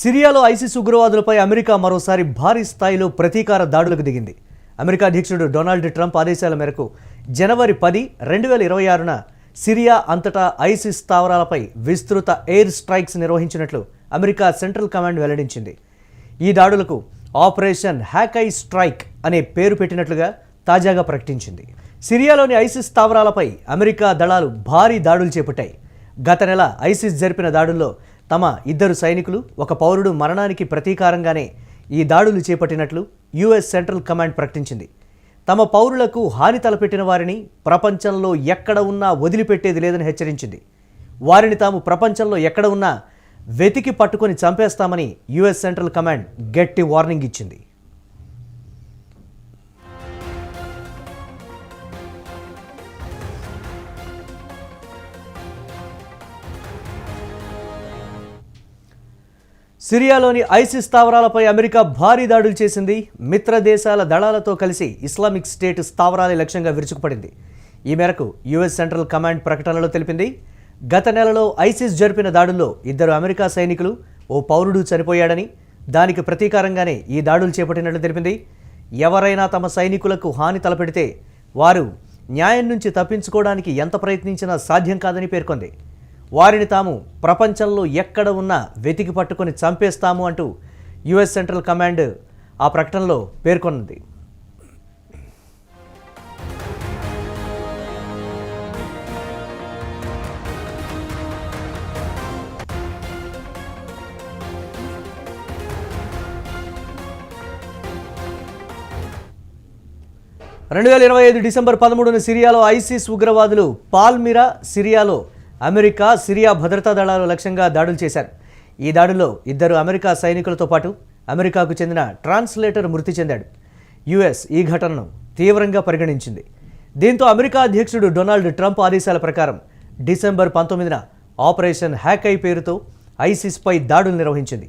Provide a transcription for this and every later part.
సిరియాలో ISIS ఉగ్రవాదులపై America మరోసారి భారీ స్థాయిలో ప్రతీకార దాడులకు దిగింది. అమెరికా అధ్యక్షుడు డొనాల్డ్ ట్రంప్ ఆదేశాల మేరకు జనవరి 10, 2026న సిరియా అంతటా ఐసిస్ స్థావరాలపై విస్తృత ఎయిర్ స్ట్రైక్స్ నిర్వహించినట్లు అమెరికా సెంట్రల్ కమాండ్ వెల్లడించింది. ఈ దాడులకు ఆపరేషన్ హ్యాకై స్ట్రైక్ అనే పేరు పెట్టినట్లుగా తాజాగా ప్రకటించింది. సిరియాలోని ఐసిస్ స్థావరాలపై అమెరికా దళాలు భారీ దాడులు చేపట్టాయి. గత నెల ఐసిస్ జరిపిన దాడుల్లో తమ 2 సైనికులు, 1 పౌరుడు మరణానికి ప్రతీకారంగానే ఈ దాడులు చేపట్టినట్లు యుఎస్ సెంట్రల్ కమాండ్ ప్రకటించింది. తమ పౌరులకు హాని తలపెట్టిన వారిని ప్రపంచంలో ఎక్కడ ఉన్నా వదిలిపెట్టేది లేదని హెచ్చరించింది. వారిని తాము ప్రపంచంలో ఎక్కడ ఉన్నా వెతికి పట్టుకొని చంపేస్తామని యుఎస్ సెంట్రల్ కమాండ్ గట్టి వార్నింగ్ ఇచ్చింది. సిరియాలోని ఐసిస్ స్థావరాలపై అమెరికా భారీ దాడులు చేసింది. మిత్ర దేశాల దళాలతో కలిసి ఇస్లామిక్ స్టేట్ స్థావరాల లక్ష్యంగా విరుచుకుపడింది. ఈ మేరకు యుఎస్ సెంట్రల్ కమాండ్ ప్రకటనలో తెలిపింది. గత నెలలో ఐసిస్ జరిపిన దాడుల్లో 2 అమెరికా సైనికులు, 1 పౌరుడు చనిపోయాడని, దానికి ప్రతీకారంగానే ఈ దాడులు చేపట్టినట్లు తెలిపింది. ఎవరైనా తమ సైనికులకు హాని తలపెడితే వారు న్యాయం నుంచి తప్పించుకోవడానికి ఎంత ప్రయత్నించినా సాధ్యం కాదని పేర్కొంది. వారిని తాము ప్రపంచంలో ఎక్కడ ఉన్నా వెతికి పట్టుకొని చంపేస్తాము అంటూ యుఎస్ సెంట్రల్ కమాండ్ ఆ ప్రకటనలో పేర్కొన్నది. డిసెంబర్ 13న సిరియాలో ఐసిస్ ఉగ్రవాదులు పాల్మిరా సిరియాలో సిరియా భద్రతా దళాలు లక్ష్యంగా దాడులు చేశారు. ఈ దాడుల్లో 2 అమెరికా సైనికులతో పాటు అమెరికాకు చెందిన ట్రాన్స్లేటర్ మృతి చెందాడు. యుఎస్ ఈ ఘటనను తీవ్రంగా పరిగణించింది. దీంతో అమెరికా అధ్యక్షుడు డొనాల్డ్ ట్రంప్ ఆదేశాల ప్రకారం డిసెంబర్ 19న ఆపరేషన్ హ్యాకై పేరుతో ఐసిస్పై దాడులు నిర్వహించింది.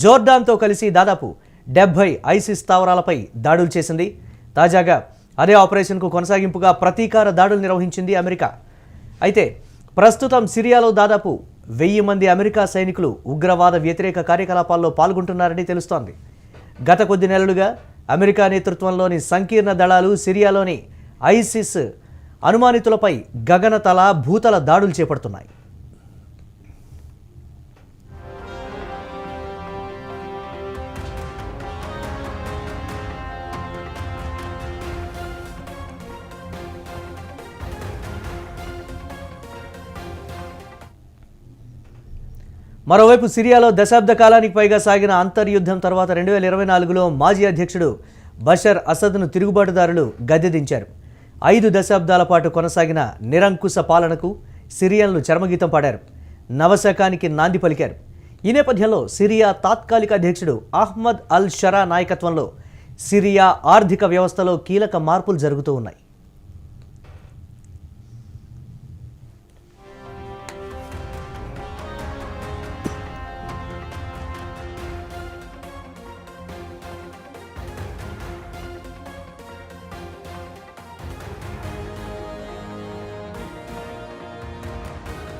జోర్డాన్తో కలిసి దాదాపు 70 ఐసిస్ స్థావరాలపై దాడులు చేసింది. తాజాగా అదే ఆపరేషన్కు కొనసాగింపుగా ప్రతీకార దాడులు నిర్వహించింది అమెరికా. అయితే ప్రస్తుతం సిరియాలో దాదాపు 1000 మంది అమెరికా సైనికులు ఉగ్రవాద వ్యతిరేక కార్యకలాపాల్లో పాల్గొంటున్నారని తెలుస్తోంది. గత కొద్ది నెలలుగా అమెరికా నేతృత్వంలోని సంకీర్ణ దళాలు సిరియాలోని ఐసిస్ అనుమానితులపై గగనతల భూతల దాడులు చేపడుతున్నాయి. మరోవైపు సిరియాలో దశాబ్ద కాలానికి పైగా సాగిన అంతర్యుద్ధం తర్వాత 2024లో మాజీ అధ్యక్షుడు బషర్ అసద్ను తిరుగుబాటుదారులు గద్దెదించారు. 5 దశాబ్దాల పాటు కొనసాగిన నిరంకుశ పాలనకు సిరియన్లు చరమగీతం పాడారు. నవశకానికి నాంది పలికారు. ఈ నేపథ్యంలో సిరియా తాత్కాలిక అధ్యక్షుడు అహ్మద్ అల్ షరా నాయకత్వంలో సిరియా ఆర్థిక వ్యవస్థలో కీలక మార్పులు జరుగుతూ ఉన్నాయి.